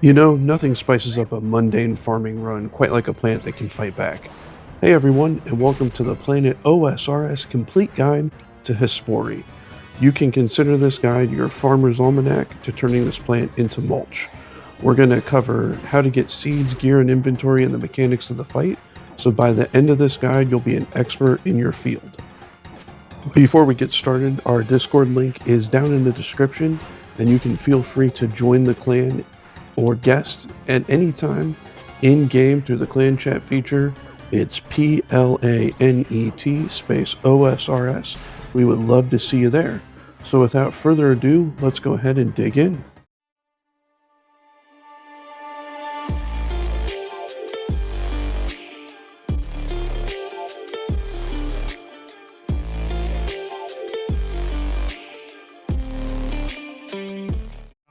You know, nothing spices up a mundane farming run quite like a plant that can fight back. Hey everyone, and welcome to the Planet OSRS Complete Guide to Hespori. You can consider this guide your farmer's almanac to turning this plant into mulch. We're going to cover how to get seeds, gear, and inventory and the mechanics of the fight, so by the end of this guide, you'll be an expert in your field. Before we get started, our Discord link is down in the description, and you can feel free to join the clan or guest at any time in game through the clan chat feature. It's PLANET space OSRS. We would love to see you there. So without further ado, let's go ahead and dig in.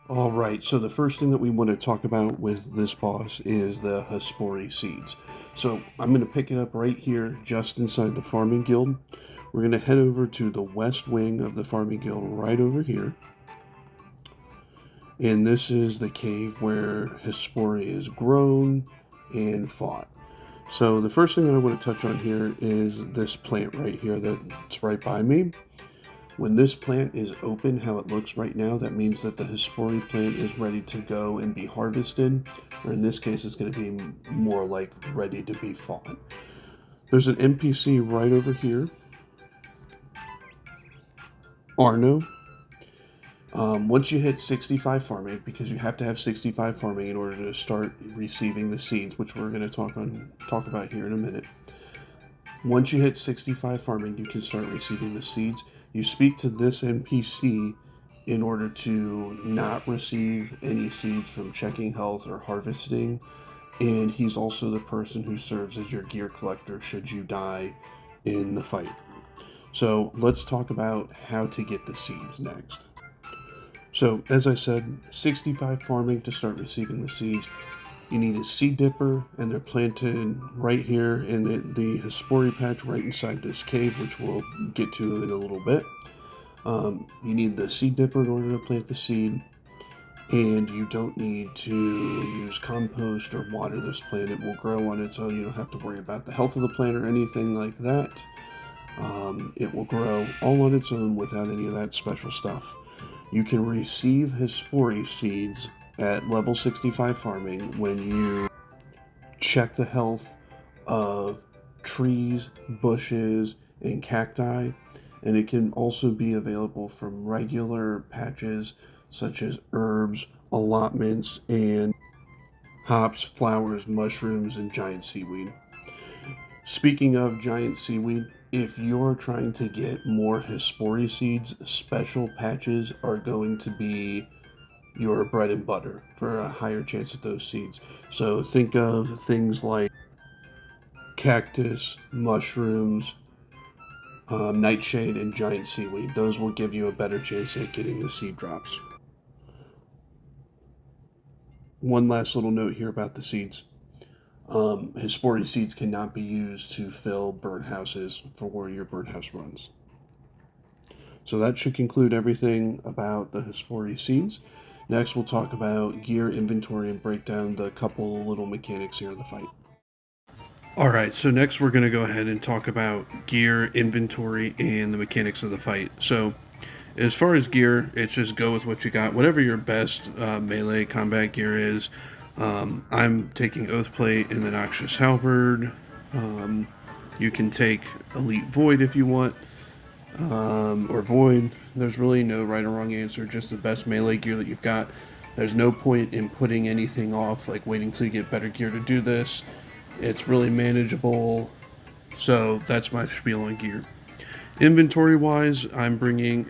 All right, so the first thing that we want to talk about with this boss is the Hespori Seeds. So I'm going to pick it up right here, just inside the Farming Guild. We're going to head over to the west wing of the Farming Guild, right over here. And this is the cave where Hespori is grown and fought. So the first thing that I want to touch on here is this plant right here that's right by me. When this plant is open, how it looks right now, that means that the Hespori plant is ready to go and be harvested, or in this case, it's going to be more like ready to be fought. There's an NPC right over here, Arno. Once you hit 65 farming, because you have to have 65 farming in order to start receiving the seeds, which we're going to talk about here in a minute. Once you hit 65 farming, you can start receiving the seeds. You speak to this NPC in order to not receive any seeds from checking health or harvesting, and he's also the person who serves as your gear collector should you die in the fight. So let's talk about how to get the seeds next. So as I said, 65 farming to start receiving the seeds. You need a seed dipper, and they're planted right here in the Hespori patch right inside this cave, which we'll get to in a little bit. You need the seed dipper in order to plant the seed, and you don't need to use compost or water this plant. It will grow on its own. You don't have to worry about the health of the plant or anything like that. It will grow all on its own without any of that special stuff. You can receive Hespori seeds at level 65 farming when you check the health of trees, bushes, and cacti, and it can also be available from regular patches such as herbs, allotments, and hops, flowers, mushrooms, and giant seaweed. Speaking of giant seaweed, if you're trying to get more Hespori seeds, special patches are going to be your bread and butter for a higher chance at those seeds. So think of things like cactus, mushrooms, nightshade, and giant seaweed. Those will give you a better chance at getting the seed drops. One last little note here about the seeds. Hespori seeds cannot be used to fill birdhouses for where your birdhouse runs. So that should conclude everything about the Hespori seeds. Next, we'll talk about gear, inventory, and break down the couple little mechanics here in the fight. Alright, so next we're going to go ahead and talk about gear, inventory, and the mechanics of the fight. So, as far as gear, it's just go with what you got. Whatever your best melee combat gear is. I'm taking Oathplate and the Noxious Halberd. You can take Elite Void if you want, or Void. There's really no right or wrong answer, just the best melee gear that you've got. There's no point in putting anything off, like waiting till you get better gear to do this. It's really manageable, so that's my spiel on gear. Inventory wise, I'm bringing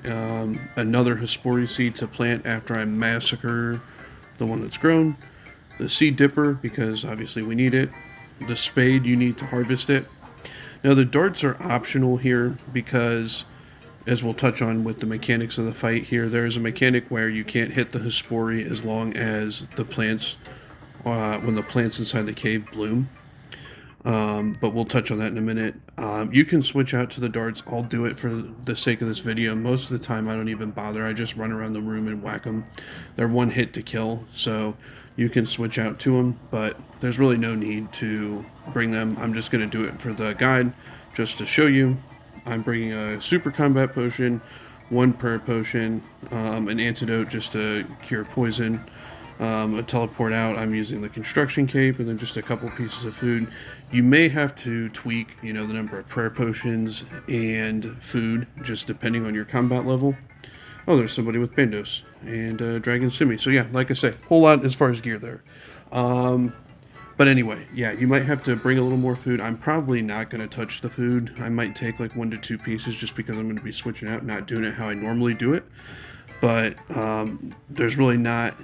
another Hespori seed to plant after I massacre the one that's grown. The seed dipper, because obviously we need it. The spade, you need to harvest it. Now the darts are optional here because, as we'll touch on with the mechanics of the fight here, there's a mechanic where you can't hit the Hespori as long as the plants, when the plants inside the cave bloom. but we'll touch on that in a minute. You can switch out to the darts. I'll do it for the sake of this video. Most of the time, I don't even bother. I just run around the room and whack them. They're one hit to kill, so you can switch out to them, but there's really no need to bring them. I'm just going to do it for the guide, just to show you. I'm bringing a super combat potion, one prayer potion, an antidote just to cure poison, a teleport out. I'm using the construction cape, and then just a couple pieces of food. You may have to tweak, the number of prayer potions and food, just depending on your combat level. Oh, there's somebody with Bandos and Dragon Simi. So yeah, like I say, whole lot as far as gear there. But anyway, yeah, you might have to bring a little more food. I'm probably not going to touch the food. I might take like 1 to 2 pieces just because I'm going to be switching out, not doing it how I normally do it. But there's really not.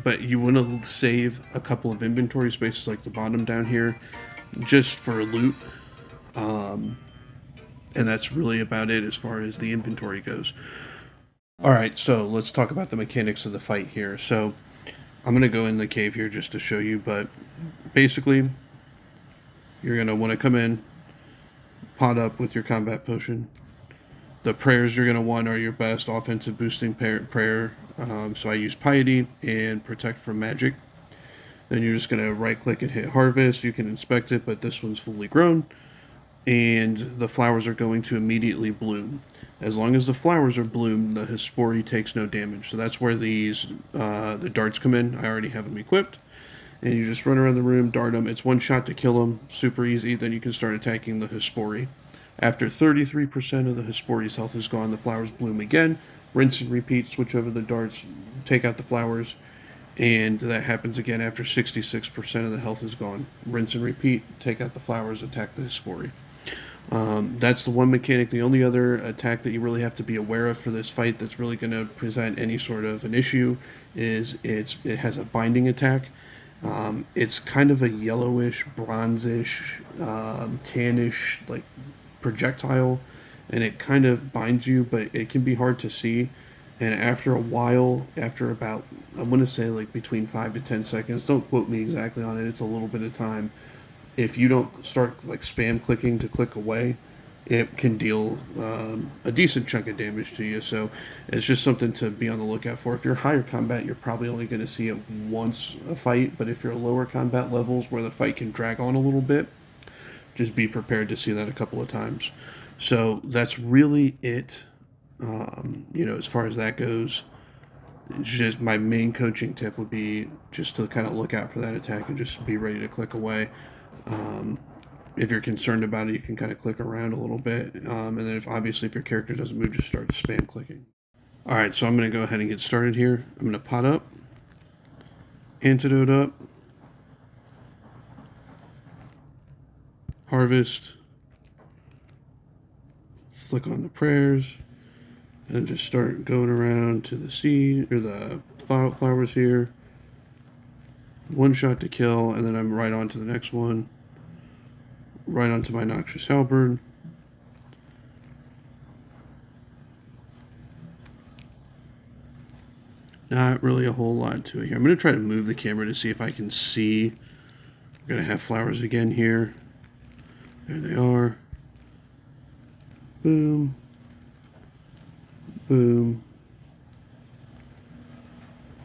But you want to save a couple of inventory spaces like the bottom down here just for loot. And that's really about it as far as the inventory goes. Alright, so let's talk about the mechanics of the fight here. So I'm going to go in the cave here just to show you, but basically you're going to want to come in, pot up with your combat potion. The prayers you're going to want are your best offensive boosting prayer. So I use Piety and Protect from Magic. Then you're just going to right click and hit Harvest. You can inspect it, but this one's fully grown. And the flowers are going to immediately bloom. As long as the flowers are bloomed, the Hespori takes no damage. So that's where these the darts come in. I already have them equipped. And you just run around the room, dart them. It's one shot to kill them. Super easy. Then you can start attacking the Hespori. After 33% of the Hespori's health is gone, the flowers bloom again. Rinse and repeat. Switch over the darts. Take out the flowers. And that happens again after 66% of the health is gone. Rinse and repeat. Take out the flowers. Attack the Hespori. That's the one mechanic. The only other attack that you really have to be aware of for this fight that's really going to present any sort of an issue is it has a binding attack. It's kind of a yellowish, bronzish, tannish like projectile, and it kind of binds you, but it can be hard to see. And after a while, after about, I want to say like between 5 to 10 seconds, don't quote me exactly on it, it's a little bit of time. If you don't start like spam clicking to click away, it can deal a decent chunk of damage to you. So it's just something to be on the lookout for. If you're higher combat, you're probably only going to see it once a fight. But if you're lower combat levels where the fight can drag on a little bit, just be prepared to see that a couple of times. So that's really it. As far as that goes, just my main coaching tip would be just to kind of look out for that attack and just be ready to click away. If you're concerned about it, you can kind of click around a little bit, and then if your character doesn't move, just start spam clicking. Alright, so I'm going to go ahead and get started here. I'm going to pot up, antidote up, harvest, flick on the prayers, and just start going around to the seed, or the flowers here. One shot to kill, and then I'm right on to the next one. Right onto my Noxious Halberd. Not really a whole lot to it here. I'm going to try to move the camera to see if I can see. We're going to have flowers again here. There they are. Boom. Boom.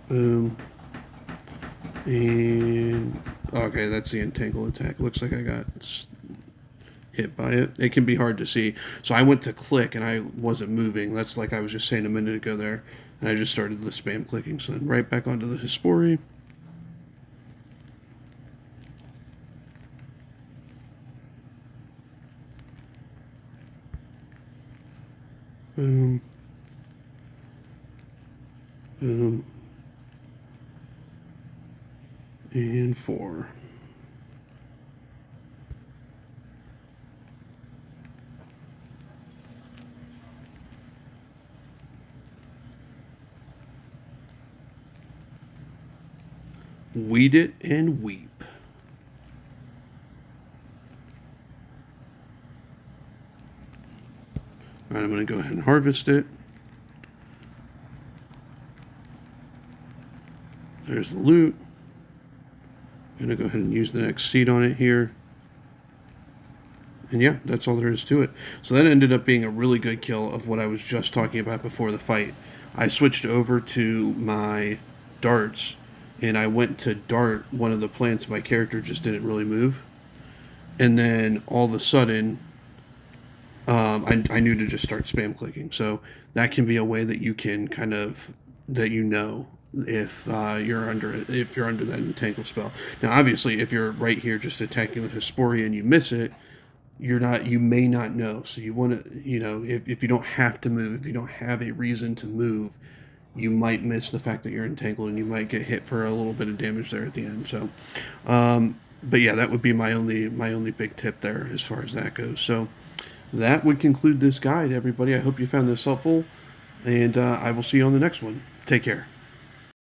Boom. And okay, that's the entangle attack. Looks like I got hit by it. It can be hard to see. So I went to click and I wasn't moving. That's like I was just saying a minute ago there. And I just started the spam clicking. So then right back onto the Hespori. Boom. Boom. And 4. Weed it and weep. Alright, I'm going to go ahead and harvest it. There's the loot. I'm going to go ahead and use the next seed on it here. And yeah, that's all there is to it. So that ended up being a really good kill of what I was just talking about before the fight. I switched over to my darts, and I went to dart one of the plants. My character just didn't really move. And then all of a sudden, I knew to just start spam clicking. So that can be a way that you can kind of, that you know if you're under that entangle spell. Now, obviously, if you're right here just attacking the Hespori and you miss it, you may not know. So you want to, if you don't have to move, if you don't have a reason to move, you might miss the fact that you're entangled and you might get hit for a little bit of damage there at the end. So but yeah, that would be my only big tip there as far as that goes. So that would conclude this guide, everybody. I hope you found this helpful, and I will see you on the next one. Take care.